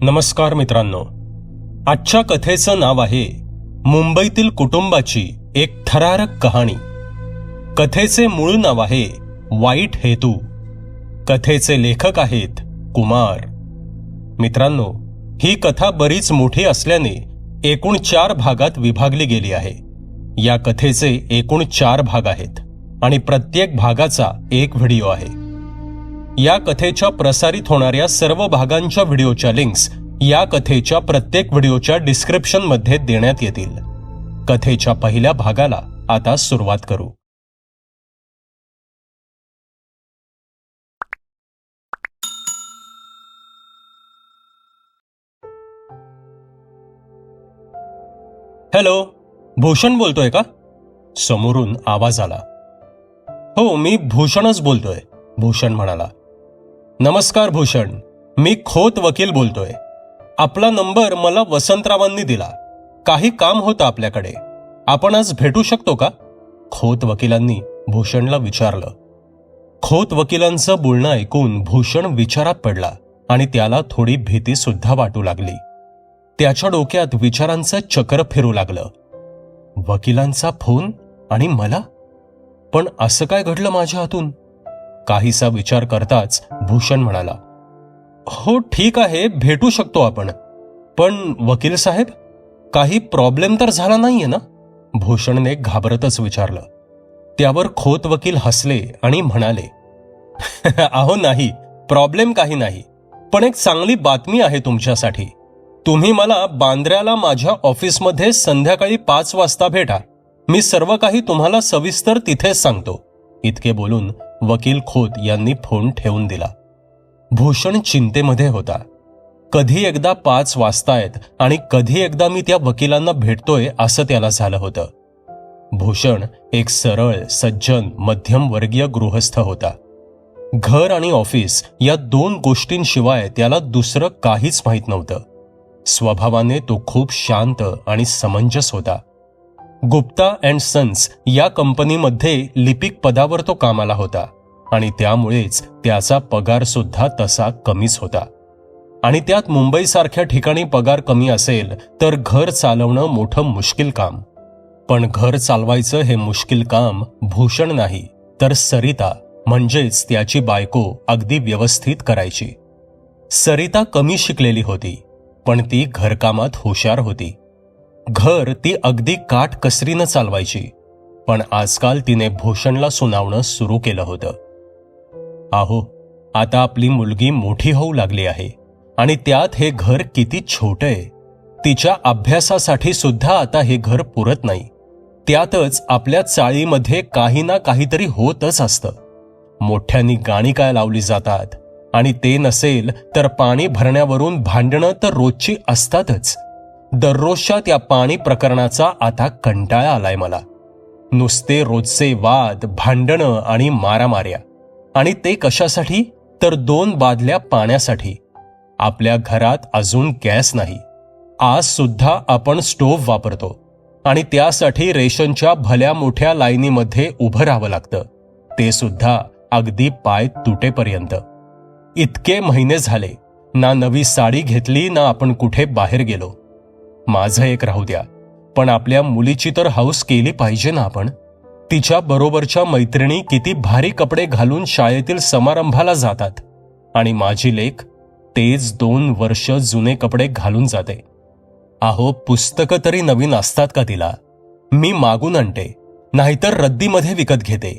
नमस्कार मित्रांनो, आजच्या कथेचं नाव आहे मुंबईतील कुटुंबाची एक थरारक कहाणी. कथेचे मूळ नाव आहे वाईट हेतू. कथेचे लेखक आहेत कुमार. मित्रांनो, ही कथा बरीच मोठी असल्याने एकूण 4 भागात विभागली गेली आहे. या कथेचे एकूण 4 भाग आहेत आणि प्रत्येक भागाचा एक व्हिडिओ आहे. या कथेच्या प्रसारित होणाऱ्या सर्व भागांच्या व्हिडिओच्या लिंक्स या कथेच्या प्रत्येक व्हिडिओच्या डिस्क्रिप्शन मध्ये देण्यात येतील. कथेच्या पहिल्या भागाला आता सुरुवात करू. हॅलो, भूषण बोलतोय का? समोरून आवाज आला. हो, मी भूषणच बोलतोय, भूषण म्हणाला. नमस्कार भूषण, मी खोत वकील बोलतोय. आपला नंबर मला वसंतरावांनी दिला. काही काम होतं आपल्याकडे. आपण आज भेटू शकतो का? खोत वकिलांनी भूषणला विचारलं. खोत वकिलांचं बोलणं ऐकून भूषण विचारात पडला आणि त्याला थोडी भीती सुद्धा वाटू लागली. त्याच्या डोक्यात विचारांचं चक्र फिरू लागलं. वकिलांचा फोन आणि मला? पण असं काय घडलं माझ्या हातून? काहीसा विचार करताच भूषण म्हणाला, हो ठीक आहे, भेटू शकतो आपण. पण वकील साहेब, काही प्रॉब्लेम तर झाला नाहीये ना? भूषणने घाबरतच विचारलं. त्यावर खोत वकील हसले आणि म्हणाले, अहो नाही, प्रॉब्लेम काही नाही. पण एक चांगली बातमी आहे तुमच्यासाठी. तुम्ही मला बांद्र्याला माझ्या ऑफिसमध्ये संध्याकाळी 5 वाजता भेटा. मी सर्व काही तुम्हाला सविस्तर तिथेच सांगतो. इतके बोलून वकील खोत यांनी फोन ठेवून दिला. भूषण चिंतेमध्ये होता. कधी एकदा 5 वाजतायत आणि कधी एकदा मी त्या वकिलांना भेटतोय असं त्याला झालं होतं. भूषण एक सरळ, सज्जन, मध्यमवर्गीय गृहस्थ होता. घर आणि ऑफिस या 2 गोष्टींशिवाय त्याला दुसरं काहीच माहीत नव्हतं. स्वभावाने तो खूप शांत आणि समंजस होता. गुप्ता अँड सन्स या कंपनीमध्ये लिपिक पदावर तो कामाला होता आणि त्यामुळेच त्याचा पगार सुद्धा तसा कमीच होता. आणि त्यात मुंबईसारख्या ठिकाणी पगार कमी असेल तर घर चालवणं मोठं मुश्किल काम. पण घर चालवायचं हे मुश्किल काम भूषण नाही तर सरिता म्हणजेच त्याची बायको अगदी व्यवस्थित करायची. सरिता कमी शिकलेली होती, पण ती घरकामात हुशार होती. घर ती अगदी काटकसरीनं चालवायची. पण आजकाल तिने भूषणला सुनावणं सुरू केलं होतं. अहो, आता आपली मुलगी मोठी होऊ लागली आहे आणि त्यात हे घर किती छोटं आहे. तिच्या अभ्यासासाठी सुद्धा आता हे घर पुरत नाही. त्यातच आपल्या चाळीमध्ये काही ना काहीतरी होतच असतं. मोठ्यांनी गाणी काय लावली जातात आणि ते नसेल तर पाणी भरण्यावरून भांडणं तर रोजची असतातच. दररोजच्या त्या पाणी प्रकरणाचा आता कंटाळा आलाय मला. नुसते रोजचे वाद, भांडणं आणि मारामाऱ्या. आणि ते कशासाठी? तर 2 बादल्या पाण्यासाठी. आपल्या घरात अजून गॅस नाही. आज सुद्धा आपण स्टोव्ह वापरतो आणि त्यासाठी रेशनच्या भल्या मोठ्या लाईनीमध्ये उभं राहावं लागतं. ते सुद्धा अगदी पाय तुटेपर्यंत. इतके महिने झाले ना नवी साडी घेतली ना आपण कुठे बाहेर गेलो. माझं एक राहू द्या, पण आपल्या मुलीची तर हौस केली पाहिजे ना आपण. तिच्या बरोबरच्या मैत्रिणी किती भारी कपडे घालून शाळेतील समारंभाला जातात आणि माझी लेक तेच 2 वर्ष जुने कपडे घालून जाते. अहो, पुस्तकं तरी नवीन असतात का तिला? मी मागून आणते, नाहीतर रद्दीमध्ये विकत घेते.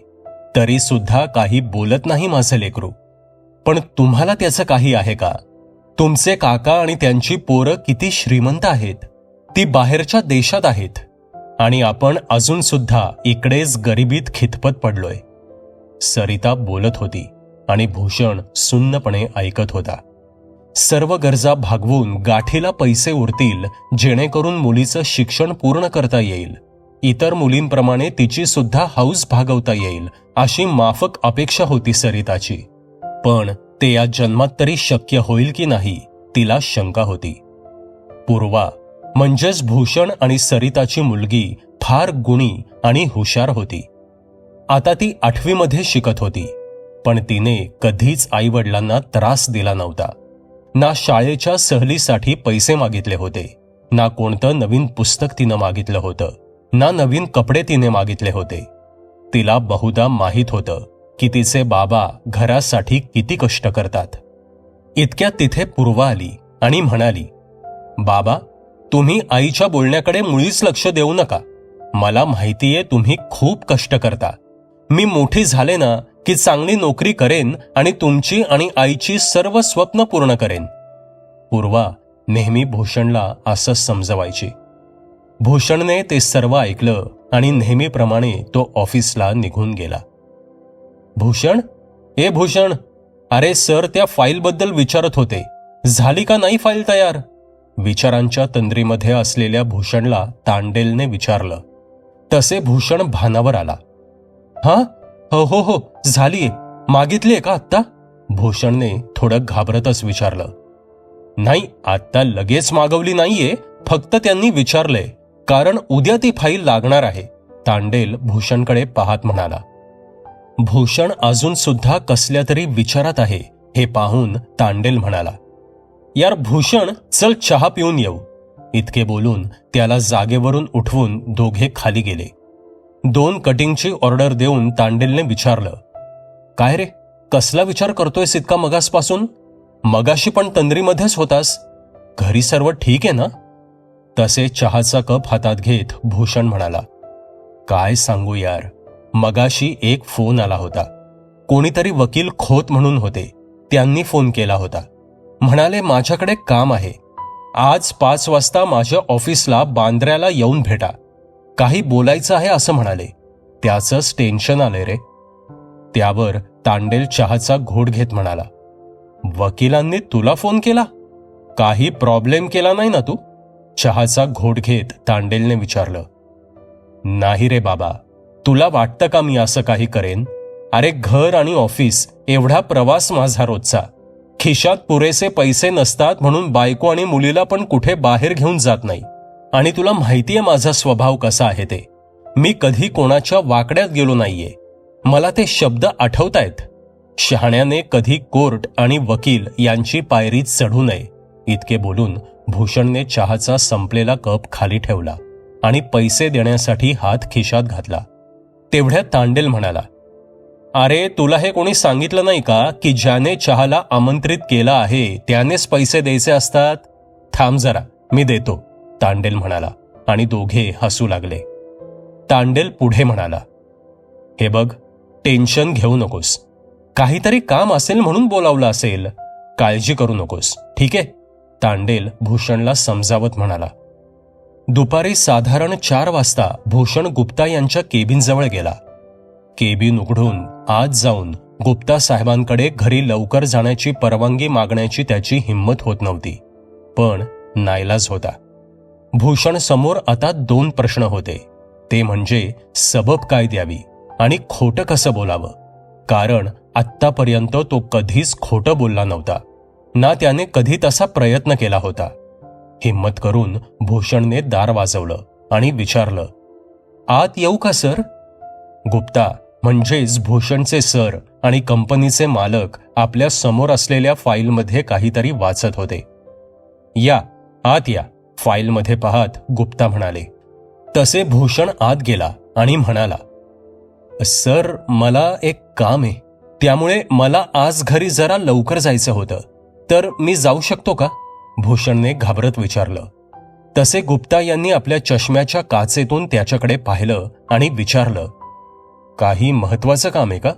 तरी सुद्धा काही बोलत नाही माझं लेकरू. पण तुम्हाला त्याचं काही आहे का? तुमचे काका आणि त्यांची पोरं किती श्रीमंत आहेत. ती बाहेरच्या देशात आहेत आणि आपण अजून सुद्धा इकडेच गरिबीत खितपत पडलोय. सरिता बोलत होती आणि भूषण सुन्नपणे ऐकत होता. सर्व गरजा भागवून गाठीला पैसे उरतील जेणेकरून मुलीचं शिक्षण पूर्ण करता येईल. इतर मुलींप्रमाणे तिची सुद्धा हौस भागवता येईल अशी माफक अपेक्षा होती सरिताची. पण ते या जन्मात तरी शक्य होईल की नाही तिला शंका होती. पूर्वा म्हणजेच भूषण आणि सरिताची मुलगी फार गुणी आणि हुशार होती. आता ती 8वी मध्ये शिकत होती. पण तिने कधीच आईवडिलांना त्रास दिला नव्हता. ना शाळेच्या सहलीसाठी पैसे मागितले होते, ना कोणतं नवीन पुस्तक तिनं मागितलं होतं, ना नवीन कपडे तिने मागितले होते. तिला बहुधा माहीत होतं की तिचे बाबा घरासाठी किती कष्ट करतात. इतक्यात तिथे पूर्वा आली आणि म्हणाली, बाबा, तुम्ही आईच्या बोलण्याकडे मुळीच लक्ष देऊ नका. मला माहितीये तुम्ही खूप कष्ट करता. मी मोठी झाले ना की चांगली नोकरी करेन आणि तुमची आणि आईची सर्व स्वप्न पूर्ण करेन. पूर्वा नेहमी भूषणला असं समजवायची. भूषणने ते सर्व ऐकलं आणि नेहमीप्रमाणे तो ऑफिसला निघून गेला. भूषण, ए भूषण, अरे सर त्या फाईलबद्दल विचारत होते, झाली का नाही फाईल तयार? विचारांच्या तंद्रीमध्ये असलेल्या भूषणला तांडेलने विचारलं. तसे भूषण भानावर आला. हा, हो हो, झालीये. मागितलीये का आत्ता? भूषणने थोडं घाबरतच विचारलं. नाही, आत्ता लगेच मागवली नाहीये, फक्त त्यांनी विचारलंय, कारण उद्या ती फाईल लागणार आहे. तांडेल भूषणकडे पाहत म्हणाला. भूषण अजून सुद्धा कसल्या तरी विचारात आहे हे पाहून तांडेल म्हणाला, यार भूषण, चल चहा पिऊन येऊ. इतके बोलून त्याला जागेवरून उठवून दोघे खाली गेले. 2 कटिंगची ऑर्डर देऊन तांडेलने विचारलं, काय रे, कसला विचार करतोयस इतका मगासपासून? मगाशी पण तंद्रीमध्येच होतास. घरी सर्व ठीक आहे ना? तसे चहाचा कप हातात घेत भूषण म्हणाला, काय सांगू यार, मगाशी एक फोन आला होता. कोणीतरी वकील खोत म्हणून होते, त्यांनी फोन केला होता. म्हणाले माझ्याकडे काम आहे, आज 5 वाजता माझ्या ऑफिसला बांद्र्याला येऊन भेटा, काही बोलायचं आहे असं म्हणाले. त्याचंच टेन्शन आलंय रे. त्यावर तांडेल चहाचा घोट घेत म्हणाला, वकिलांनी तुला फोन केला? काही प्रॉब्लेम केला नाही ना तू? चहाचा घोट घेत तांडेलने विचारलं. नाही रे बाबा, तुला वाटतं का मी असं काही करेन? अरे घर आणि ऑफिस एवढा प्रवास माझा रोजचा, खिशात पुरेसे पैसे नसतात म्हणून बायको आणि मुलीला पण कुठे बाहेर घेऊन जात नाही. आणि तुला माहितीये माझा स्वभाव कसा आहे ते. मी कधी कोणाच्या वाकड्यात गेलो नाहीये. मला ते शब्द आठवतायत. शहाण्याने कधी कोर्ट आणि वकील यांची पायरी चढू नये. इतके बोलून भूषणने चहाचा संपलेला कप खाली ठेवला आणि पैसे देण्यासाठी हात खिशात घातला. तेवढ्यात तांडेल म्हणाला, अरे तुला हे कोणी सांगितलं नाही का की ज्याने चहाला आमंत्रित केलं आहे त्यानेच पैसे द्यायचे असतात? थांब जरा, मी देतो, तांडेल म्हणाला आणि दोघे हसू लागले. तांडेल पुढे म्हणाला, हे बघ, टेन्शन घेऊ नकोस. काहीतरी काम असेल म्हणून बोलावलं असेल, काळजी करू नकोस, ठीक आहे? तांडेल भूषणला समजावत म्हणाला. दुपारी साधारण 4 वाजता भूषण गुप्ता यांच्या केबिनजवळ गेला. केबिन उघडून आत जाऊन गुप्ता साहेबांकडे घरी लवकर जाण्याची परवानगी मागण्याची त्याची हिंमत होत नव्हती, पण नाईलाज होता. भूषण समोर आता 2 प्रश्न होते, ते म्हणजे सबब काय द्यावी आणि खोटं कसं बोलावं. कारण आत्तापर्यंत तो कधीच खोटं बोलला नव्हता, ना त्याने कधी तसा प्रयत्न केला होता. हिम्मत करून भूषणने दार वाजवलं आणि विचारलं, आत येऊ का सर? गुप्ता म्हणजेच भूषणचे सर आणि कंपनीचे मालक आपल्या समोर असलेल्या फाईलमध्ये काहीतरी वाचत होते. या, आत या, फाईलमध्ये पाहत गुप्ता म्हणाले. तसे भूषण आत गेला आणि म्हणाला, सर, मला एक काम आहे, त्यामुळे मला आज घरी जरा लवकर जायचं होतं, तर मी जाऊ शकतो का? भूषणने घाबरत विचारलं. तसे गुप्ता यांनी आपल्या चष्म्याच्या काचेतून त्याच्याकडे पाहिलं आणि विचारलं, काही महत्वाचं काम आहे का?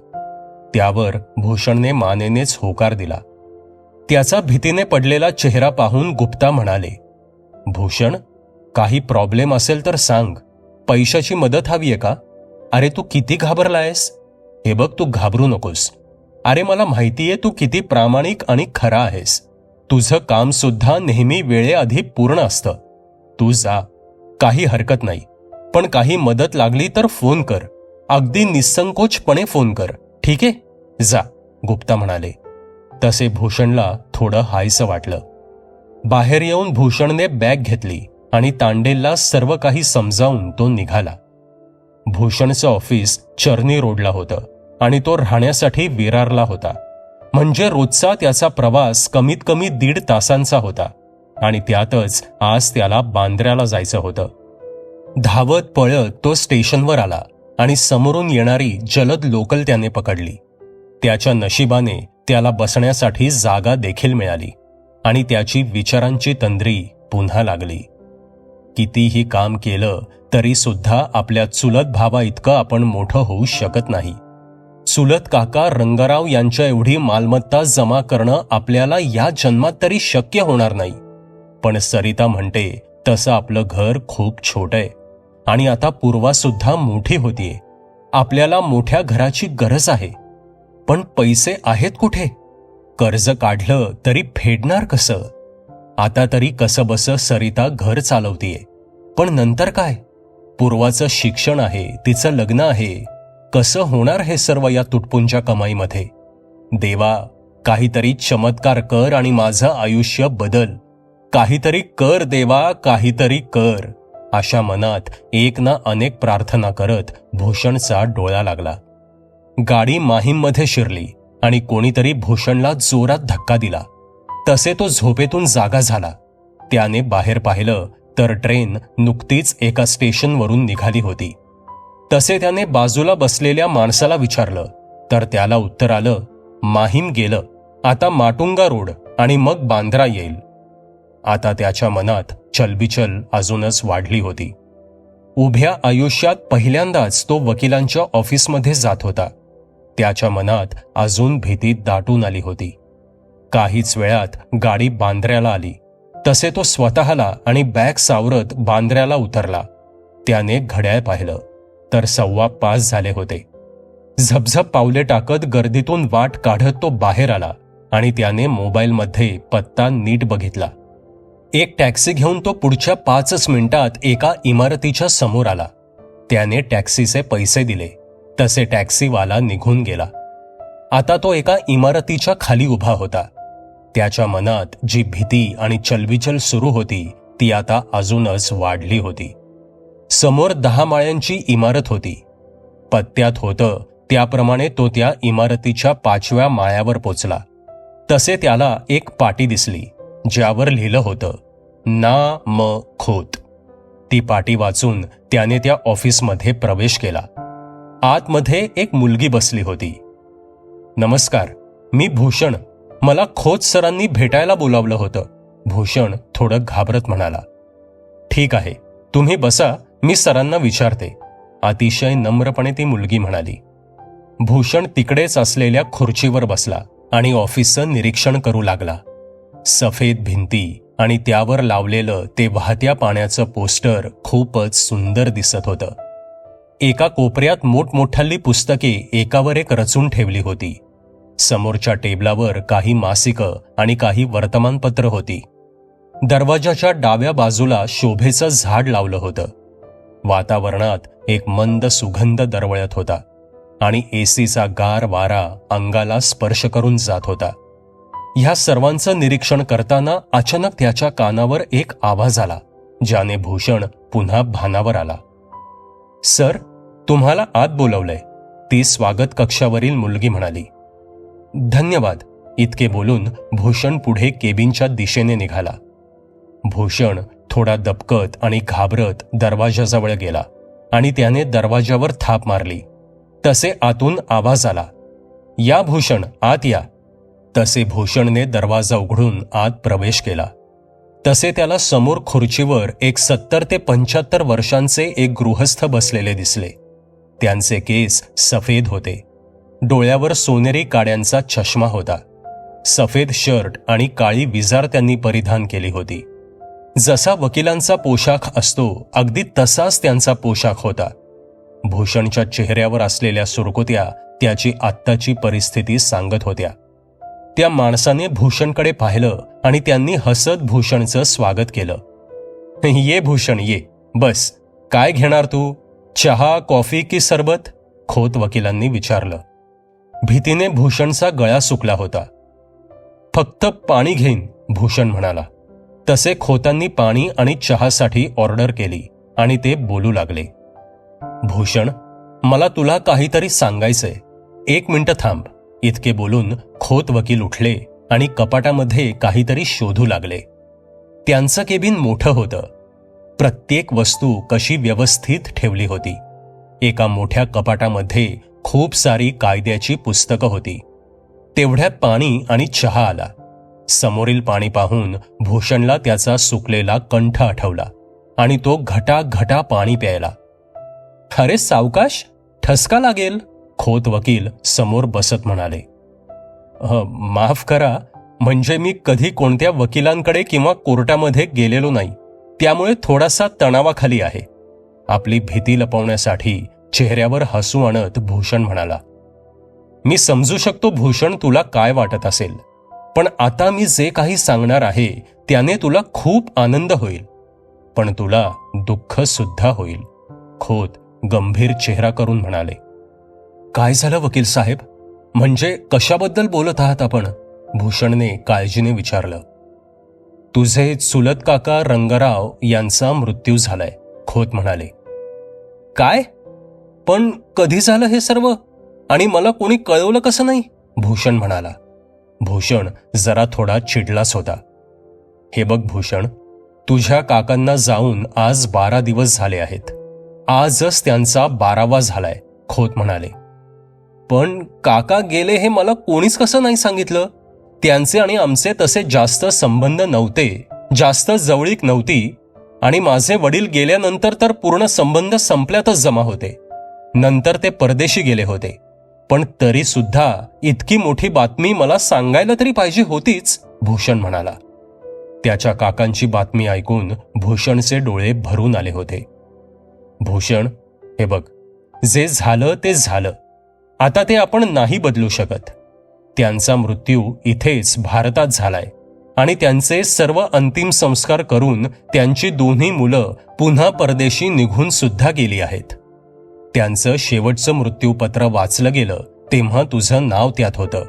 त्यावर भूषणने मानेनेच होकार दिला. त्याचा भीतीने पडलेला चेहरा पाहून गुप्ता म्हणाले, भूषण, काही प्रॉब्लेम असेल तर सांग. पैशाची मदत हवीये का? अरे तू किती घाबरलायस? हे बघ, तू घाबरू नकोस. अरे मला माहितीये तू किती प्रामाणिक आणि खरा आहेस. तुझं काम सुद्धा नेहमी वेळेआधी पूर्ण असतं. तू जा, काही हरकत नाही. पण काही मदत लागली तर फोन कर, अगदी निसंकोचपणे फोन कर, ठीक आहे? जा, गुप्ता म्हणाले. तसे भूषणला थोडं हायसं वाटलं. बाहेर येऊन भूषणने बॅग घेतली आणि तांडेलला सर्व काही समजावून तो निघाला. भूषणचं ऑफिस चर्नी रोडला होतं आणि तो राहण्यासाठी विरारला होता. म्हणजे रोजचा त्याचा प्रवास कमीत कमी 1.5 तासांचा होता आणि त्यातच आज त्याला बांद्र्याला जायचं होतं. धावत पळत तो स्टेशनवर आला आणि समोरून येणारी जलद लोकल त्याने पकडली. त्याच्या नशिबाने त्याला बसण्यासाठी जागा देखील मिळाली आणि त्याची विचारांची तंद्री पुन्हा लागली. कितीही काम केलं तरी सुद्धा आपल्या चुलत भावा इतकं आपण मोठं होऊ शकत नाही. चुलत काका रंगाराव यांच्या एवढी मालमत्ता जमा करणं आपल्याला या जन्मात तरी शक्य होणार नाही. पण सरिता म्हणते तसं आपलं घर खूप छोटं आहे आणि आता पूर्वा सुद्धा मोठी होतीये. आपल्याला मोठ्या घराची गरज आहे. पण पैसे आहेत कुठे? कर्ज काढलं तरी फेडणार कसं? आता तरी कसंबसं सरिता घर चालवतीये, पण नंतर काय? पूर्वाचं शिक्षण आहे, तिचं लग्न आहे. कसं होणार हे सर्व या तुटपुंच्या कमाईमध्ये? देवा, काहीतरी चमत्कार कर आणि माझं आयुष्य बदल. काहीतरी कर देवा, काहीतरी कर. अशा मनात एक ना अनेक प्रार्थना करत भूषणचा डोळा लागला. गाडी माहीममध्ये शिरली आणि कोणीतरी भूषणला जोरात धक्का दिला. तसे तो झोपेतून जागा झाला. त्याने बाहेर पाहिलं तर ट्रेन नुकतीच एका स्टेशनवरून निघाली होती. तसे त्याने बाजूला बसलेल्या माणसाला विचारलं तर त्याला उत्तर आलं, माहीम गेलं, आता माटुंगा रोड आणि मग बांद्रा येईल. आता त्याच्या मनात चलबिचल अजूनच वाढली होती. उभ्या आयुष्यात पहिल्यांदाच तो वकिलांच्या ऑफिसमध्ये जात होता. त्याच्या मनात अजून भीती दाटून आली होती. काहीच वेळात गाडी बांद्र्याला आली. तसे तो स्वतःला आणि बॅग सावरत बांद्र्याला उतरला. त्याने घड्याळ पाहिलं तर 5:15 झाले होते. झपझप पावले टाकत गर्दीतून वाट काढत तो बाहेर आला आणि त्याने मोबाईलमध्ये पत्ता नीट बघितला. एक टॅक्सी घेऊन तो पुढच्या 5 मिनिटात एका इमारतीच्या समोर आला. त्याने टॅक्सीचे पैसे दिले. तसे टॅक्सीवाला निघून गेला. आता तो एका इमारतीच्या खाली उभा होता. त्याच्या मनात जी भीती आणि चलबिचल सुरू होती ती आता अजूनच वाढली होती. समोर 10 माळ्यांची इमारत होती. पत्त्यात होतं त्याप्रमाणे तो त्या इमारतीच्या 5व्या माळ्यावर पोचला. तसे त्याला एक पाटी दिसली ज्यावर लिहिलं होतं, ना म खोत. ती पाटी वाचून त्याने त्या ऑफिसमध्ये प्रवेश केला. आतमध्ये एक मुलगी बसली होती. नमस्कार, मी भूषण. मला खोत सरांनी भेटायला बोलावलं होतं. भूषण थोडं घाबरत म्हणाला. ठीक आहे, तुम्ही बसा, मी सरांना विचारते, अतिशय नम्रपणे ती मुलगी म्हणाली. भूषण तिकडेच असलेल्या खुर्चीवर बसला आणि ऑफिसचं निरीक्षण करू लागला. सफेद भिंती आणि त्यावर लावलेलं ते वाहत्या पाण्याचं पोस्टर खूपच सुंदर दिसत होतं. एका कोपऱ्यात मोठमोठाली पुस्तके एकावर एक रचून ठेवली होती. समोरच्या टेबलावर काही मासिकं आणि काही वर्तमानपत्र होती. दरवाजाच्या डाव्या बाजूला शोभेचं झाड लावलं होतं. वातावरणात एक मंद सुगंध दरवळत होता आणि एसीचा गार वारा अंगाला स्पर्श करून जात होता. ह्या सर्वांचं निरीक्षण करताना अचानक त्याच्या कानावर एक आवाज आला ज्याने भूषण पुन्हा भानावर आला. सर, तुम्हाला आत बोलवलंय, ती स्वागत कक्षावरील मुलगी म्हणाली. धन्यवाद, इतके बोलून भूषण पुढे केबिनच्या दिशेने निघाला. भूषण थोडा दबकत आणि घाबरत दरवाजाजवळ गेला आणि त्याने दरवाजावर थाप मारली. तसे आतून आवाज आला, या भूषण, आत या. तसे भूषणने दरवाजा उघडून आत प्रवेश केला. तसे त्याला समोर खुर्चीवर एक 70 ते 75 वर्षांचे एक गृहस्थ बसलेले दिसले. त्यांचे केस सफेद होते. डोळ्यावर सोनेरी काड्यांचा चष्मा होता. सफेद शर्ट आणि काळी विजार त्यांनी परिधान केली होती. जसा वकिलांचा पोशाख असतो अगदी तसाच त्यांचा पोशाख होता. भूषणच्या चेहऱ्यावर असलेल्या सुरकुत्या त्याची आत्ताची परिस्थिती सांगत होत्या. त्या माणसाने भूषणकडे पाहिलं आणि त्यांनी हसत भूषणचं स्वागत केलं. ये भूषण, ये, बस. काय घेणार तू, चहा, कॉफी की सरबत? खोत वकिलांनी विचारलं. भीतीने भूषणचा गळा सुकला होता. फक्त पाणी घेईन, भूषण म्हणाला. तसे खोतांनी पाणी आणि चहासाठी ऑर्डर केली आणि ते बोलू लागले. भूषण, मला तुला काहीतरी सांगायचंय. 1 मिनिट थांब. इतके बोलून खोत वकील उठले आणि कपाटामध्ये काहीतरी शोधू लागले. त्यांचं केबिन मोठं होतं. प्रत्येक वस्तू कशी व्यवस्थित ठेवली होती. एका मोठ्या कपाटामध्ये खूप सारी कायद्याची पुस्तकं होती. तेवढ्यात पाणी आणि चहा आला. समोरील पाणी पाहून भूषणला त्याचा सुकलेला कंठ आठवला आणि तो घटा पाणी प्यायला. अरे सावकाश, ठसका लागेल, खोत वकील समोर बसत म्हणाले. माफ करा, म्हणजे मी कधी कोणत्या वकिलांकडे किंवा कोर्टामध्ये गेलेलो नाही, त्यामुळे थोडासा तणावाखाली आहे. आपली भीती लपवण्यासाठी चेहऱ्यावर हसू आणत भूषण म्हणाला. मी समजू शकतो भूषण, तुला काय वाटत असेल, पण आता मी जे काही सांगणार आहे त्याने तुला खूप आनंद होईल, पण तुला दुःख सुद्धा होईल, खोत गंभीर चेहरा करून म्हणाले. काय झालं वकील साहेब, म्हणजे कशाबद्दल बोलत आहात आपण? भूषणने काळजीने विचारलं. तुझे चुलत काका रंगराव यांचा मृत्यू झालाय, खोत म्हणाले. काय? पण कधी झालं हे सर्व, आणि मला कोणी कळवलं कसं नाही? भूषण म्हणाला. भूषण जरा थोडा चिडलाच होता. हे बघ भूषण, तुझ्या काकांना जाऊन आज 12 दिवस झाले आहेत. आजच त्यांचा 12वा झालाय, खोत म्हणाले. पण काका गेले हे मला कोणीच कसं नाही सांगितलं? त्यांचे आणि आमचे तसे जास्त संबंध नव्हते, जास्त जवळीक नव्हती, आणि माझे वडील गेल्यानंतर तर पूर्ण संबंध संपल्यातच जमा होते. नंतर ते परदेशी गेले होते, पण तरी सुद्धा इतकी मोठी बातमी मला सांगायला तरी पाहिजे होतीच, भूषण म्हणाला. त्याच्या काकांची बातमी ऐकून भूषणचे डोळे भरून आले होते. भूषण, हे बघ, जे झालं ते झालं. आता ते आपण नाही बदलू शकत. त्यांचा मृत्यू इथेच भारतात झालाय आणि त्यांचे सर्व अंतिम संस्कार करून त्यांची दोन्ही मुलं पुन्हा परदेशी निघून सुद्धा गेली आहेत. त्यांचं शेवटचं मृत्यूपत्र वाचलं गेलं तेव्हा तुझं नाव त्यात होतं.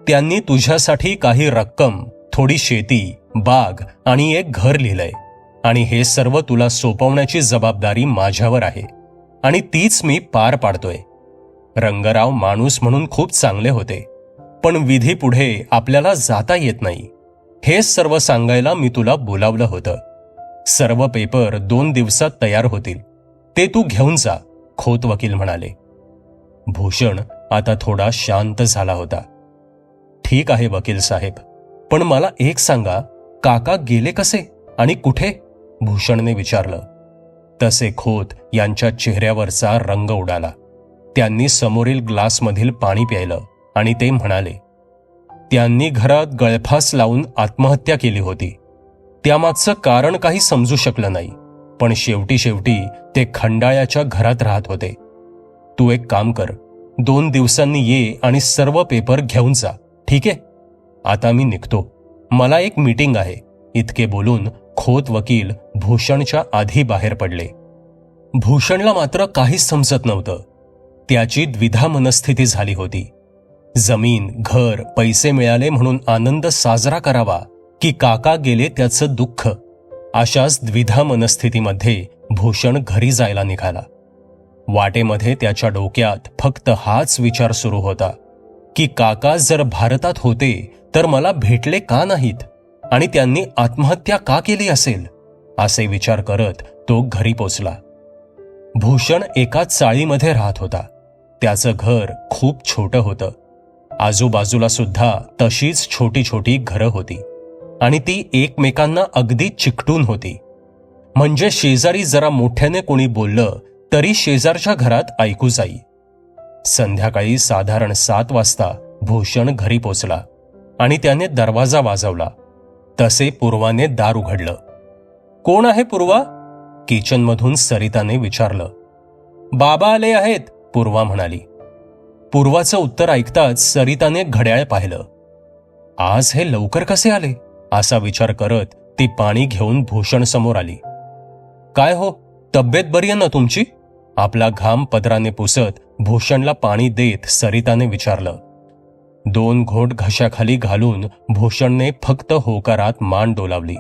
त्यांनी तुझ्यासाठी काही रक्कम, थोडी शेती, बाग आणि एक घर लिहिलंय, आणि हे सर्व तुला सोपवण्याची जबाबदारी माझ्यावर आहे, आणि तीच मी पार पाडतोय. रंगराव माणूस म्हणून खूप चांगले होते, पण विधी पुढे आपल्याला जाता येत नाही. हेच सर्व सांगायला मी तुला बोलावलं होतं. सर्व पेपर 2 दिवसात तयार होतील, ते तू घेऊन जा, खोत वकील म्हणाले. भूषण आता थोडा शांत झाला होता. ठीक आहे वकील साहेब, पण मला एक सांगा, काका गेले कसे आणि कुठे? भूषणने विचारलं. तसे खोत यांच्या चेहऱ्यावरचा रंग उडाला. त्यांनी समोरील ग्लासमधील पाणी प्यायलं आणि ते म्हणाले, त्यांनी घरात गळफास लावून आत्महत्या केली होती. त्यामागचं कारण काही समजू शकलं नाही, पण शेवटी ते खंडाळ्याच्या घरात राहत होते. तू एक काम कर, 2 दिवसांनी ये आणि सर्व पेपर घेऊन जा, ठीक आहे? आता मी निघतो, मला एक मीटिंग आहे. इतके बोलून खोत वकील भूषणच्या आधी बाहेर पडले. भूषणला मात्र काहीच समजत नव्हतं. त्याची द्विधा मनस्थिती झाली होती. जमीन, घर, पैसे मिळाले म्हणून आनंद साजरा करावा की काका गेले त्याचं दुःख, अशाच द्विधा मनस्थितीमध्ये भूषण घरी जायला निघाला. वाटेमध्ये त्याच्या डोक्यात फक्त हाच विचार सुरू होता की काका जर भारतात होते तर मला भेटले का नाहीत, आणि त्यांनी आत्महत्या का केली असेल, असे विचार करत तो घरी पोचला. भूषण एका चाळीमध्ये राहत होता. त्याचं घर खूप छोटं होतं. आजूबाजूला सुद्धा तशीच छोटी छोटी घरं होती, आणि ती एकमेकांना अगदी चिकटून होती. म्हणजे शेजारी जरा मोठ्याने कोणी बोललं तरी शेजारच्या घरात ऐकू जाई. संध्याकाळी साधारण 7 वाजता भूषण घरी पोचला आणि त्याने दरवाजा वाजवला. तसे पूर्वाने दार उघडलं. कोण आहे पूर्वा? किचनमधून सरिताने विचारलं. बाबा आले आहेत, पूर्वा म्हणाली. पूर्वाचं उत्तर ऐकताच सरिताने घड्याळ पाहिलं. आज हे लवकर कसे आले, असा विचार करत ती पाणी घेऊन भूषण समोर आली. काय हो, तब्येत बरी आहे ना तुमची? आपला घाम पदराने पुसत भूषणला पाणी देत सरिताने विचारलं. 2 घोट घशाखाली घालून भूषणने फक्त होकारात मान डोलावली.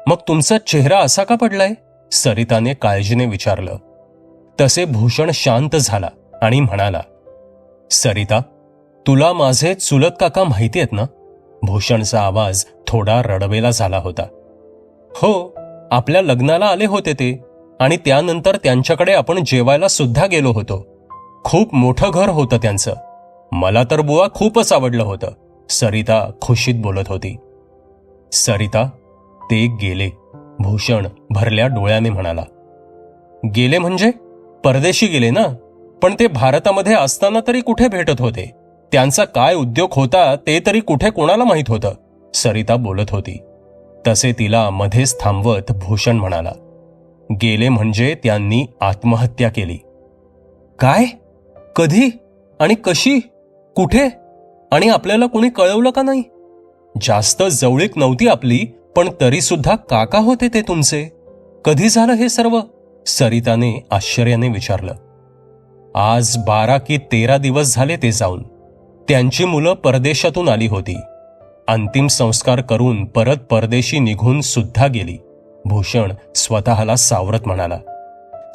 मग तुमचा चेहरा असा का पडलाय? सरिताने काळजीने विचारलं. तसे भूषण शांत झाला आणि म्हणाला, सरिता, तुला माझे चुलत काका माहिती आहेत ना? भूषणचा आवाज थोडा रडवेला झाला होता. हो, आपल्या लग्नाला आले होते ते, आणि त्यानंतर त्यांच्याकडे आपण जेवायला सुद्धा गेलो होतो. खूप मोठं घर होतं त्यांचं. मला तर बुवा खूपच आवडलं होतं, सरिता खुशीत बोलत होती. सरिता, ते गेले, भूषण भरल्या डोळ्याने म्हणाला. गेले म्हणजे? परदेशी गेले ना, पण ते भारतामध्ये असताना तरी कुठे भेटत होते? त्यांचा काय उद्योग होता ते तरी कुठे कोणाला माहीत होतं? सरिता बोलत होती. तसे तिला मध्येच थांबवत भूषण म्हणाला, गेले म्हणजे त्यांनी आत्महत्या केली. काय? कधी आणि कशी? कुठे? आणि आपल्याला कोणी कळवलं का नाही? जास्त जवळीक नव्हती आपली, पण तरी सुद्धा काका होते ते तुमचे. कधी झालं हे सर्व? सरिताने आश्चर्याने विचारलं. आज 12 की 13 दिवस झाले ते जाऊन. त्यांची मुलं परदेशातून आली होती. अंतिम संस्कार करून परत परदेशी निघून सुद्धा गेली, भूषण स्वतःला सावरत म्हणाला.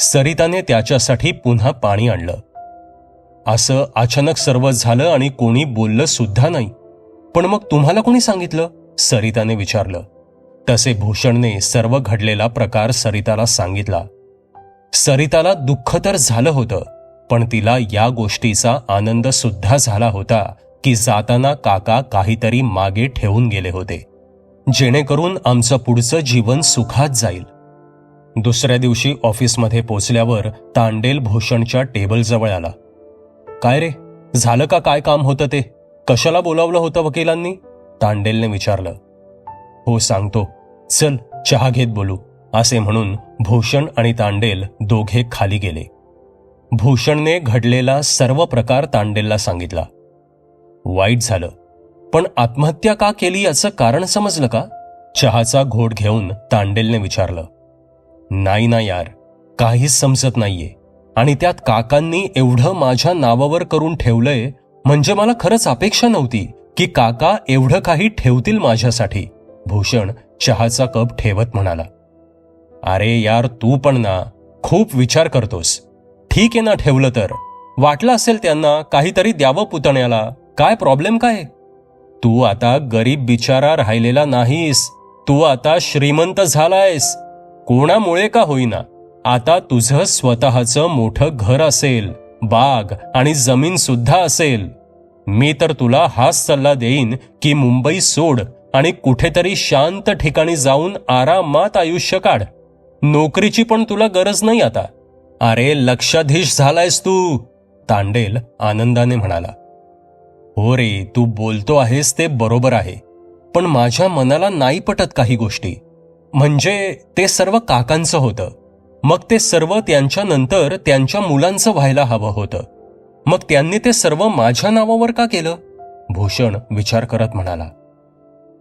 सरिताने त्याच्यासाठी पुन्हा पाणी आणलं. असं अचानक सर्व झालं आणि कोणी बोललं सुद्धा नाही. पण मग तुम्हाला कोणी सांगितलं? सरिताने विचारलं. तसे भूषणने सर्व घडलेला प्रकार सरिताला सांगितला. सरिताला दुःख तर झालं होतं, पण तिला या गोष्टीचा आनंद सुद्धा झाला होता की जाताना काका काहीतरी मागे ठेवून गेले होते, जेणेकरून आमचं पुढचं जीवन सुखात जाईल. दुसऱ्या दिवशी ऑफिसमध्ये पोचल्यावर तांडेल भूषणच्या टेबलजवळ आला. काय रे, झालं का? काय काम होतं ते? कशाला बोलावलं होतं वकिलांनी? तांडेलने विचारलं. हो सांगतो, चल चहा घेत बोलू, असे म्हणून भूषण आणि तांडेल दोघे खाली गेले. भूषणने घडलेला सर्व प्रकार तांडेलला सांगितला. वाईट झालं, पण आत्महत्या का केली याचं कारण समजलं का? चहाचा घोट घेऊन तांडेलने विचारलं. नाही ना यार, काहीच समजत नाहीये. आणि त्यात काकांनी एवढं माझ्या नावावर करून ठेवलंय, म्हणजे मला खरंच अपेक्षा नव्हती की काका एवढं काही ठेवतील माझ्यासाठी, भूषण चहाचा कप ठेवत म्हणाला. अरे यार, तू पण ना खूप विचार करतोस. ठीक आहे ना, ठेवलं तर वाटलं असेल त्यांना काहीतरी द्यावं पुतण्याला. काय प्रॉब्लेम काय? तू आता गरीब बिचारा राहिलेला नाहीस, तू आता श्रीमंत झालायस. कोणामुळे का होईना. आता तुझं स्वतःचं मोठं घर असेल, बाग आणि जमीन सुद्धा असेल. मी तर तुला हाच सल्ला देईन की मुंबई सोड आणि कुठेतरी शांत ठिकाणी जाऊन आरामात आयुष्य काढ. नोकरीची पण तुला गरज नाही आता. अरे लक्षाधीश झालायस तू, तांडेल आनंदाने म्हणाला. हो रे, तू बोलतो आहेस ते बरोबर आहे, पण माझ्या मनाला नाही पटत काही गोष्टी. म्हणजे ते सर्व काकांचं होतं, मग ते सर्व त्यांच्यानंतर त्यांच्या मुलांचं व्हायला हवं होतं. मग त्यांनी ते सर्व माझ्या नावावर का केलं? भूषण विचार करत म्हणाला.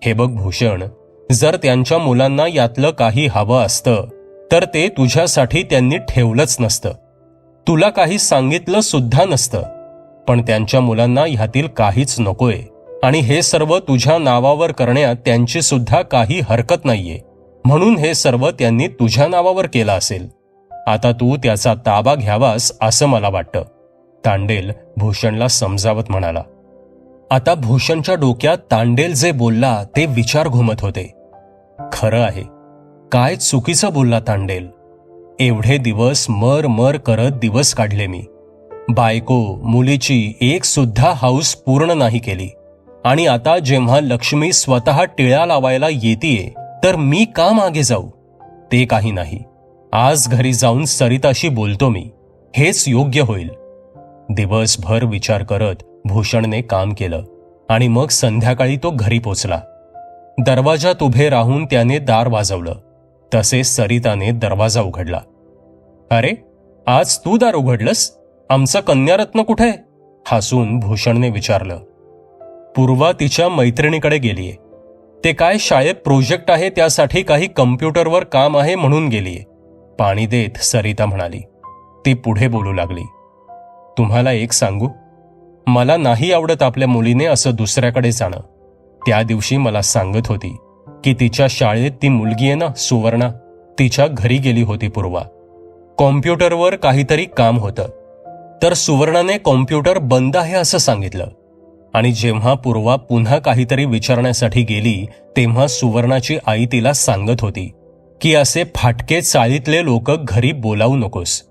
हे बघ भूषण, जर त्यांच्या मुलांना यातलं काही हवं असतं तर ते तुझ्यासाठी त्यांनी ठेवलंच नसतं, तुला काही सांगितलं सुद्धा नसतं. पण त्यांच्या मुलांना ह्यातील काहीच नकोय आणि हे सर्व तुझ्या नावावर करण्यात त्यांची सुद्धा काही हरकत नाहीये, म्हणून हे सर्व त्यांनी तुझ्या नावावर केलं असेल. आता तू त्याचा ताबा घ्यावास असं मला वाटतं, तांडेल भूषणला समजावत म्हणाला. आता भूषणच्या डोक्यात तांडेल जे बोलला ते विचार घुमत होते. खरं आहे, काय चुकीचं बोलला तांडेल. एवढे दिवस मर करत दिवस काढले मी. बायको मुलीची एक सुद्धा हौस पूर्ण नाही केली. आणि आता जेव्हा लक्ष्मी स्वतः टिळा लावायला येतीये तर मी का मागे जाऊ? ते काही नाही. आज घरी जाऊन सरिताशी बोलतो मी, हेच योग्य होईल. दिवसभर विचार करत भूषणने काम केलं आणि मग संध्याकाळी तो घरी पोचला. दरवाजात उभे राहून त्याने दार वाजवलं. तसे सरिताने दरवाजा उघडला. अरे, आज तू दार उघडलंस? आमचा कन्यारत्न कुठे? हसून भूषणने विचारलं. पूर्वा तिच्या मैत्रिणीकडे गेलीये. ते काय शाळेत प्रोजेक्ट आहे त्यासाठी काही कम्प्युटरवर काम आहे म्हणून गेलीये, पाणी देत सरिता म्हणाली. ती पुढे बोलू लागली. तुम्हाला एक सांगू, मला नाही आवडत आपल्या मुलीने असं दुसऱ्याकडे जाणं. त्या दिवशी मला सांगत होती की तिच्या शाळेत ती मुलगी आहे ना सुवर्णा, तिच्या घरी गेली होती पूर्वा. कॉम्प्युटरवर काहीतरी काम होतं, तर सुवर्णाने कॉम्प्युटर बंद आहे असं सांगितलं. आणि जेव्हा पूर्वा पुन्हा काहीतरी विचारण्यासाठी गेली तेव्हा सुवर्णाची आई तिला सांगत होती की असे फाटके चाळीतले लोक घरी बोलावू नकोस.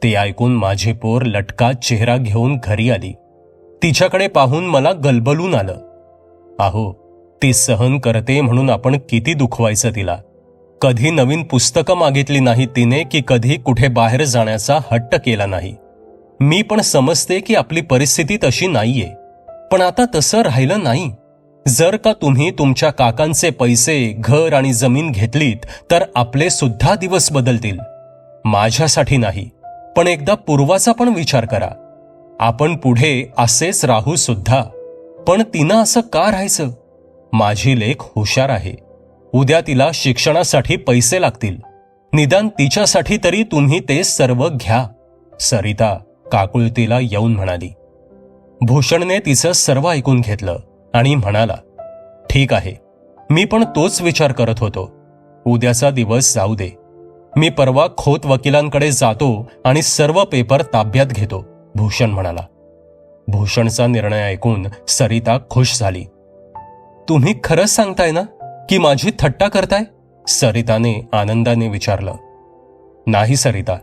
ते ऐकून माझी पोर लटका चेहरा घेऊन घरी आली. तिच्याकडे पाहून मला गलबलून आलं. अहो, ती सहन करते म्हणून आपण किती दुखवायचं तिला. कधी नवीन पुस्तकं मागितली नाही तिने की कधी कुठे बाहेर जाण्याचा हट्ट केला नाही. मी पण समजते की आपली परिस्थिती तशी नाहीये, पण आता तसं राहिलं नाही. जर का तुम्ही तुमच्या काकांचे पैसे, घर आणि जमीन घेतलीत तर आपले सुद्धा दिवस बदलतील. माझ्यासाठी नाही, पण एकदा पूर्वाचा पण विचार करा. आपण पुढे असेच राहू सुद्धा, पण तिनं असं का राहायचं? माझी लेक हुशार आहे. उद्या तिला शिक्षणासाठी पैसे लागतील. निदान तिच्यासाठी तरी तुम्ही ते सर्व घ्या, सरिता काकुळतीला येऊन म्हणाली. भूषणने तिचं सर्व ऐकून घेतलं आणि म्हणाला, ठीक आहे, मी पण तोच विचार करत होतो. उद्याचा दिवस जाऊ दे. मी परवा खोत वकिलांकडे जातो आणि सर्व पेपर ताब्यात घेतो, भूषण म्हणाला. भूषणचा निर्णय ऐकून सरिता खुश झाली. तुम्ही खरंच सांगताय ना की माझी थट्टा करताय? सरिताने आनंदाने विचारलं. नाही सरिता,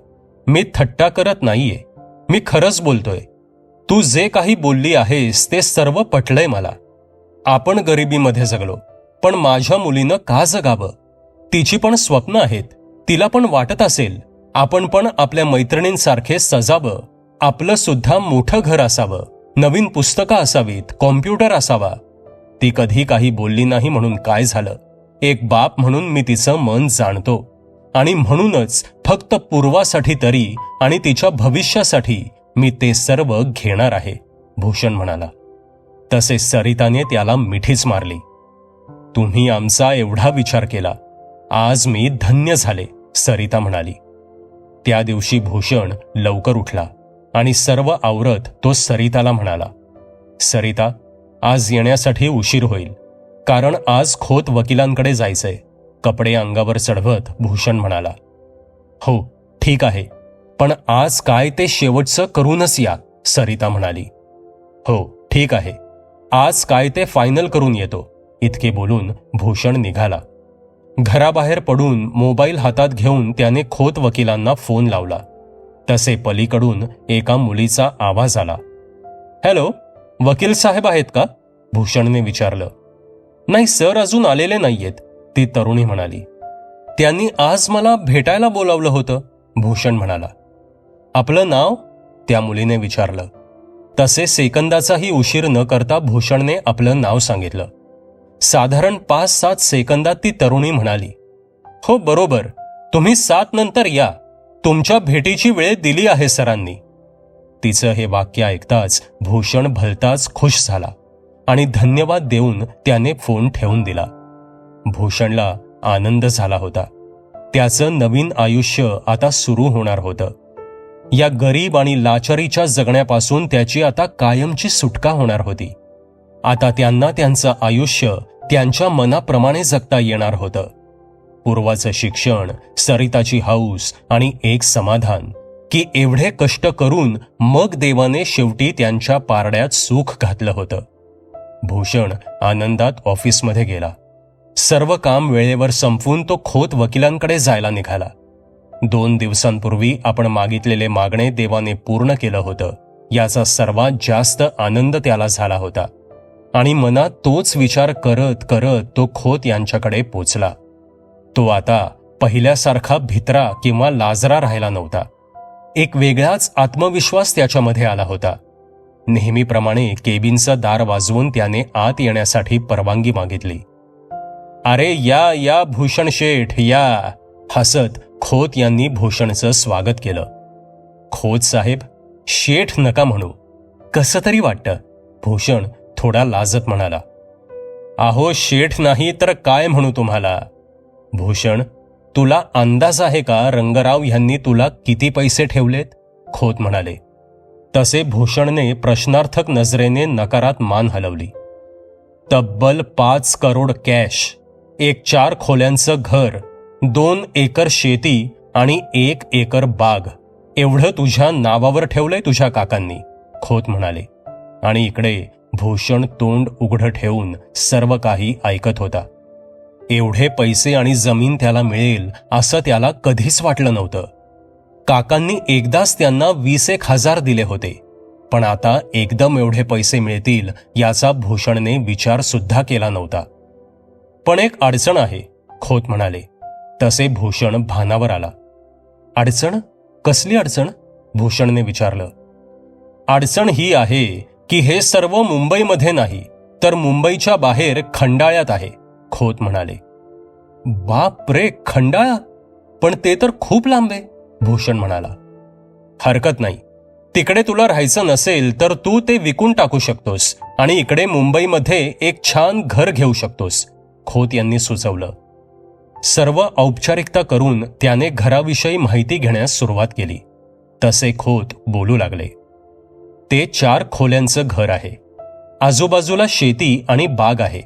मी थट्टा करत नाहीये, मी खरंच बोलतोय. तू जे काही बोलली आहेस ते सर्व पटलंय मला. आपण गरिबीमध्ये जगलो, पण माझ्या मुलीनं का जगावं? तिची पण स्वप्न आहेत. तिला पण वाटत असेल आपण पण आपल्या मैत्रिणींसारखे सजावं, आपलं सुद्धा मोठं घर असावं, नवीन पुस्तकं असावीत, कॉम्प्युटर असावा. ती कधी काही बोलली नाही म्हणून काय झालं? एक बाप म्हणून मी तिचं मन जाणतो आणि म्हणूनच फक्त पूर्वासाठी तरी आणि तिच्या भविष्यासाठी मी ते सर्व घेणार आहे, भूषण म्हणाला. तसे सरिताने त्याला मिठीच मारली. तुम्ही आमचा एवढा विचार केला, आज मी धन्य झाले, सरिता म्हणाली. त्या दिवशी भूषण लवकर उठला आणि सर्व आवरत तो सरिताला म्हणाला, सरिता, आज येण्यासाठी उशीर होईल, कारण आज खोत वकिलांकडे जायचंय. कपडे अंगावर चढवत भूषण म्हणाला. हो ठीक आहे, पण आज काय ते शेवटचं करूनच या, सरिता म्हणाली. हो ठीक आहे, आज काय ते फायनल करून येतो, इतके बोलून भूषण निघाला. घराबाहेर पडून मोबाईल हातात घेऊन त्याने खोत वकिलांना फोन लावला. तसे पलीकडून एका मुलीचा आवाज आला. हॅलो, वकील साहेब आहेत का? भूषणने विचारलं. नाही सर, अजून आलेले नाहीयेत, ती तरुणी म्हणाली. त्यांनी आज मला भेटायला बोलावलं होतं, भूषण म्हणाला. आपलं नाव? त्या मुलीने विचारलं. तसे सेकंदाचाही उशीर न करता भूषणने आपलं नाव सांगितलं. साधारण 5-7 सेकंदात ती तरुणी म्हणाली, हो बरोबर, तुम्ही 7 नंतर या, तुमच्या भेटीची वेळ दिली आहे सरांनी. तिचं हे वाक्य ऐकताच भूषण भलताच खुश झाला आणि धन्यवाद देऊन त्याने फोन ठेवून दिला. भूषणला आनंद झाला होता. त्याचं नवीन आयुष्य आता सुरू होणार होतं. या गरीब आणि लाचारीच्या जगण्यापासून त्याची आता कायमची सुटका होणार होती. आता त्यांना त्यांचं आयुष्य त्यांच्या मनाप्रमाणे जगता येणार होतं. पूर्वाचं शिक्षण, सरिताची हौस आणि एक समाधान की एवढे कष्ट करून मग देवाने शेवटी त्यांच्या पारड्यात सुख घातलं होतं. भूषण आनंदात ऑफिसमध्ये गेला. सर्व काम वेळेवर संपवून तो खोत वकिलांकडे जायला निघाला. 2 दिवसांपूर्वी आपण मागितलेले मागणे देवाने पूर्ण केलं होतं, याचा सर्वात जास्त आनंद त्याला झाला होता. आणि मनात तोच विचार करत करत तो खोत यांच्याकडे पोचला. तो आता पहिल्यासारखा भित्रा किंवा लाजरा राहिला नव्हता. एक वेगळाच आत्मविश्वास त्याच्यामध्ये आला होता. नेहमीप्रमाणे केबिनचं दार वाजवून त्याने आत येण्यासाठी परवानगी मागितली. अरे या या भूषण शेठ या, हसत खोत यांनी भूषणचं स्वागत केलं. खोत साहेब, शेठ नका म्हणू, कसं तरी वाटतं, भूषण थोडा लाजत म्हणाला. अहो शेठ नाही तर काय म्हणू तुम्हाला? भूषण, तुला अंदाज आहे का रंगराव यांनी तुला किती पैसे ठेवलेत? खोत म्हणाले. तसे भूषणने प्रश्नार्थक नजरेने नकारात मान हलवली. तब्बल 5 करोड कॅश, एक 4 खोल्यांचं घर, 2 एकर शेती आणि 1 एकर बाग, एवढं तुझ्या नावावर ठेवलंय तुझ्या काकांनी, खोत म्हणाले. आणि इकडे भूषण तोंड उघडं ठेवून सर्व काही ऐकत होता. एवढे पैसे आणि जमीन त्याला मिळेल असं त्याला कधीच वाटलं नव्हतं. काकांनी एकदाच त्यांना 20,000 दिले होते, पण आता एकदम एवढे पैसे मिळतील याचा भूषणने विचार सुद्धा केला नव्हता. पण एक अडचण आहे, खोत म्हणाले. तसे भूषण भानावर आला. अडचण? कसली अडचण? भूषणने विचारलं. अडचण ही आहे की हे सर्व मुंबईमध्ये नाही, तर मुंबईच्या बाहेर खंडाळ्यात आहे, खोत म्हणाले. बाप रे, खंडाळा? पण ते तर खूप लांब आहे, भूषण म्हणाला. हरकत नाही, तिकडे तुला राहायचं नसेल तर तू ते विकून टाकू शकतोस आणि इकडे मुंबईमध्ये एक छान घर घेऊ शकतोस, खोत यांनी सुचवलं. सर्व औपचारिकता करून त्याने घराविषयी माहिती घेण्यास सुरुवात केली. तसे खोत बोलू लागले. ते 4 खोल्यांचं घर आहे. आजूबाजूला शेती आणि बाग आहे.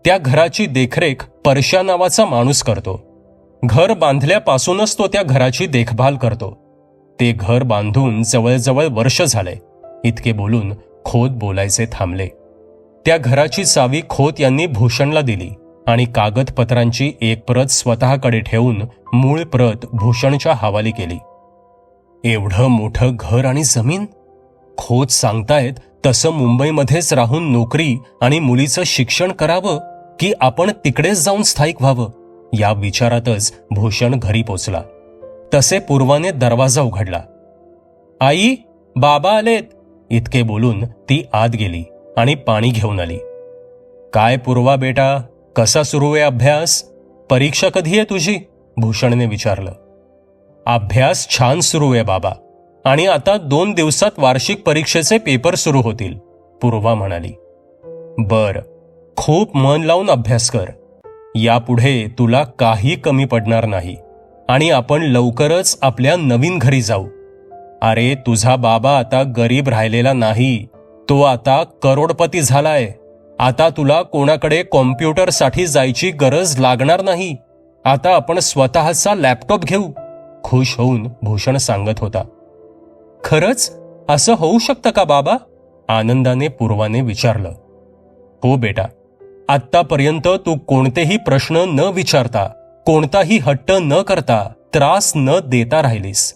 त्या घराची देखरेख परश्या नावाचा माणूस करतो. घर बांधल्यापासूनच तो त्या घराची देखभाल करतो. ते घर बांधून जवळजवळ वर्ष झालंय, इतके बोलून खोत बोलायचे थांबले. त्या घराची चावी खोत यांनी भूषणला दिली आणि कागदपत्रांची एक प्रत स्वतःकडे ठेवून मूळ प्रत भूषणच्या हवाली केली. एवढं मोठं घर आणि जमीन? खोत सांगतायत तसं मुंबईमध्येच राहून नोकरी आणि मुलीचं शिक्षण करावं की आपण तिकडेच जाऊन स्थायिक व्हावं, या विचारातच भूषण घरी पोचला. तसे पूर्वाने दरवाजा उघडला. आई, बाबा आलेत, इतके बोलून ती आत गेली आणि पाणी घेऊन आली. काय पूर्वा बेटा, कसा सुरू आहे अभ्यास? परीक्षा कधी आहे तुझी? भूषणने विचारलं. अभ्यास छान सुरू आहे बाबा, आणि आता 2 दिवसात वार्षिक परीक्षेचे पेपर सुरू होतील, पूर्वा म्हणाली. बर, खूप मन लावून अभ्यास कर. यापुढे तुला काही कमी पडणार नाही आणि आपण लवकरच आपल्या नवीन घरी जाऊ. अरे, तुझा बाबा आता गरीब राहिलेला नाही, तो आता करोडपती झालाय. आता तुला कोणाकडे कॉम्प्युटरसाठी जायची गरज लागणार नाही. आता आपण स्वतःचा लॅपटॉप घेऊ, खुश होऊन भूषण सांगत होता. खरंच असं होऊ शकतं का बाबा? आनंदाने पूर्वाने विचारलं. हो बेटा, आत्तापर्यंत तू कोणतेही प्रश्न न विचारता, कोणताही हट्ट न करता, त्रास न देता राहिलीस.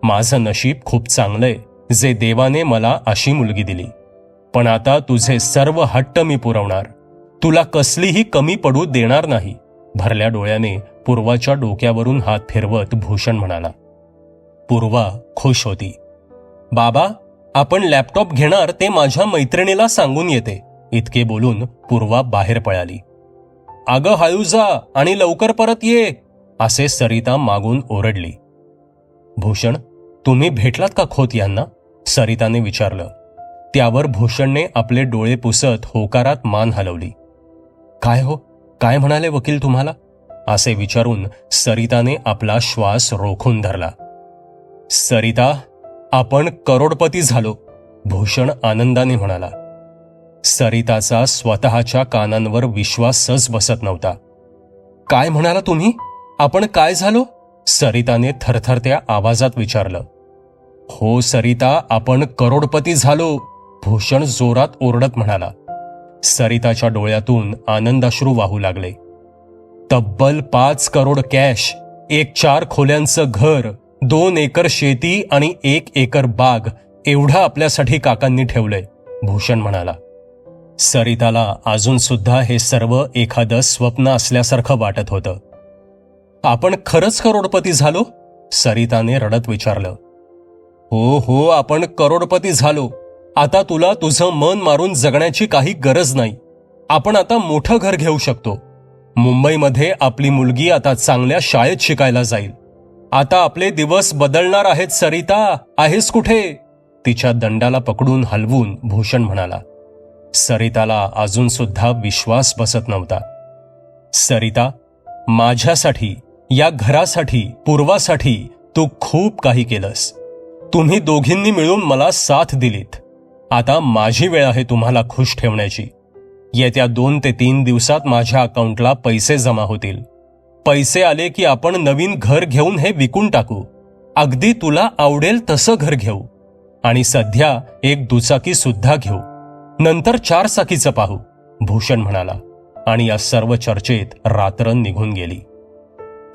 माझं नशीब खूप चांगलंय जे देवाने मला अशी मुलगी दिली. पण आता तुझे सर्व हट्ट मी पुरवणार. तुला कसलीही कमी पडू देणार नाही, भरल्या डोळ्याने पूर्वाच्या डोक्यावरून हात फिरवत भूषण म्हणाला. पूर्वा खुश होती. बाबा, आपण लॅपटॉप घेणार ते माझ्या मैत्रिणीला सांगून येते, इतके बोलून पूर्वा बाहेर पळाली. अगं हळू जा आणि लवकर परत ये, असे सरिता मागून ओरडली. भूषण, तुम्ही भेटलात का खोत यांना? सरिताने विचारलं. त्यावर भूषणने आपले डोळे पुसत होकारात मान हलवली. काय हो, काय म्हणाले वकील तुम्हाला? असे विचारून सरिताने आपला श्वास रोखून धरला. सरिता, आपण करोडपती झालो, भूषण आनंदाने म्हणाला. सरिताचा स्वतःच्या कानांवर विश्वासच बसत नव्हता. काय म्हणाला तुम्ही? आपण काय झालो? सरिताने थरथरत्या आवाजात विचारलं. हो सरिता, आपण करोडपती झालो, भूषण जोरात ओरडत म्हणाला. सरिताच्या डोळ्यातून आनंदाश्रू वाहू लागले. तब्बल 5 करोड कॅश, एक 4 खोल्यांचं घर, 2 एकर शेती आणि 1 एकर बाग, एवढं आपल्यासाठी काकांनी ठेवलंय, भूषण म्हणाला. सरिताला अजून सुद्धा हे सर्व एखादं स्वप्न असल्यासारखं वाटत होतं. आपण खरंच करोडपती झालो? सरिताने रडत विचारलं. हो हो, आपण करोडपती झालो. आता तुला तुझं मन मारून जगण्याची काही गरज नाही. आपण आता मोठं घर घेऊ शकतो. मुंबईमध्ये आपली मुलगी आता चांगल्या शाळेत शिकायला जाईल. आता आपले दिवस बदलणार आहेत. सरिता, आहेस कुठे? तिच्या दंडाला पकडून हलवून भूषण म्हणाला. सरिताला अजून सुद्धा विश्वास बसत नव्हता. सरिता, माझ्यासाठी, या घरासाठी, पूर्वासाठी तू खूप काही केलंस. तुम्ही दोघींनी मिळून मला साथ दिलीत. आता माझी वेळ आहे तुम्हाला खुश ठेवण्याची. येत्या 2 ते 3 दिवसात माझ्या अकाउंटला पैसे जमा होतील. पैसे आले की आपण नवीन घर घेऊन हे विकून टाकू. अगदी तुला आवडेल तसं घर घेऊ. आणि सध्या एक दुचाकी सुद्धा घेऊ. नंतर 4 चाकीचं पाहू, भूषण म्हणाला आणि या सर्व चर्चेत रात्र निघून गेली.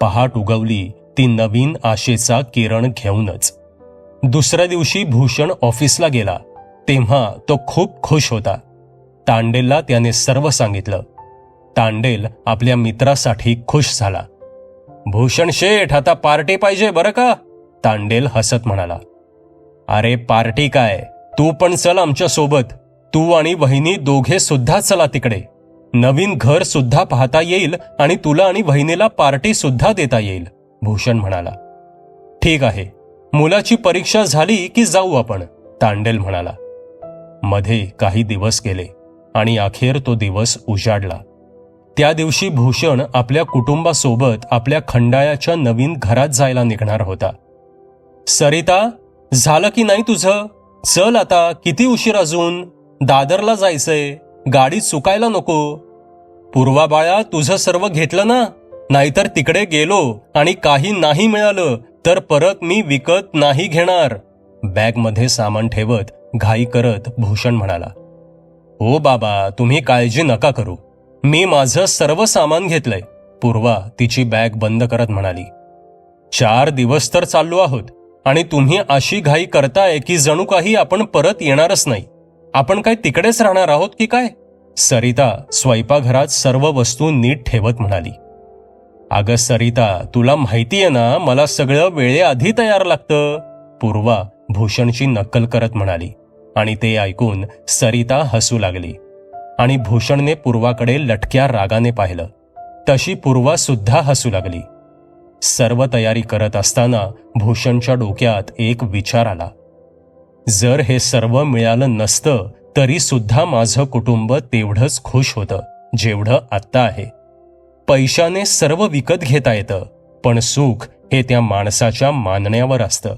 पहाट उगवली ती नवीन आशेचा किरण घेऊनच. दुसऱ्या दिवशी भूषण ऑफिसला गेला तेव्हा तो खूप खुश होता. तांडेलला त्याने सर्व सांगितलं. तांडेल आपल्या मित्रासाठी खुश झाला. भूषण शेठ, आता पार्टी पाहिजे बरं का, तांडेल हसत म्हणाला. अरे पार्टी काय, तू पण चल आमच्या सोबत. तू आणि वहिनी दोघे सुद्धा चला तिकडे. नवीन घर सुद्धा पाहता येईल आणि तुला आणि वहिनीला पार्टी सुद्धा देता येईल, भूषण म्हणाला. ठीक आहे, मुलाची परीक्षा झाली की जाऊ आपण, तांडेल म्हणाला. मध्ये काही दिवस गेले आणि अखेर तो दिवस उजाडला. त्या दिवशी भूषण आपल्या कुटुंबासोबत आपल्या खंडाळ्याच्या नवीन घरात जायला निघणार होता. सरिता, झालं की नाही तुझं? चल आता, किती उशीर अजून? दादरला जायचंय, गाडी चुकायला नको. पूर्वा बाळा, तुझं सर्व घेतलं ना? नाहीतर तिकडे गेलो आणि काही नाही मिळालं तर परत मी विकत नाही घेणार, बॅगमध्ये सामान ठेवत घाई करत भूषण म्हणाला. हो बाबा, तुम्ही काळजी नका करू, मी माझं सर्व सामान घेतलंय, पूर्वा तिची बॅग बंद करत म्हणाली. 4 दिवस तर चाललो आहोत आणि तुम्ही अशी घाई करताय की जणू काही आपण परत येणारच नाही. आपण काय तिकडेच राहणार आहोत की काय? सरिता स्वयंपाकघरात सर्व वस्तू नीट ठेवत म्हणाली. अगं सरिता, तुला माहितीये ना मला सगळं वेळेआधी तयार लागतं, पूर्वा भूषणची नक्कल करत म्हणाली. आणि ते ऐकून सरिता हसू लागली आणि भूषणने पूर्वाकडे लटक्या रागाने पाहिलं. तशी पूर्वा सुद्धा हसू लागली. सर्व तयारी करत असताना भूषणच्या डोक्यात एक विचार आला. जर हे सर्व मिळालं नसतं तरी सुद्धा माझं कुटुंब तेवढंच खुश होतं जेवढं आत्ता आहे. पैशाने सर्व विकत घेता येतं, पण सुख हे त्या माणसाच्या मानण्यावर असतं.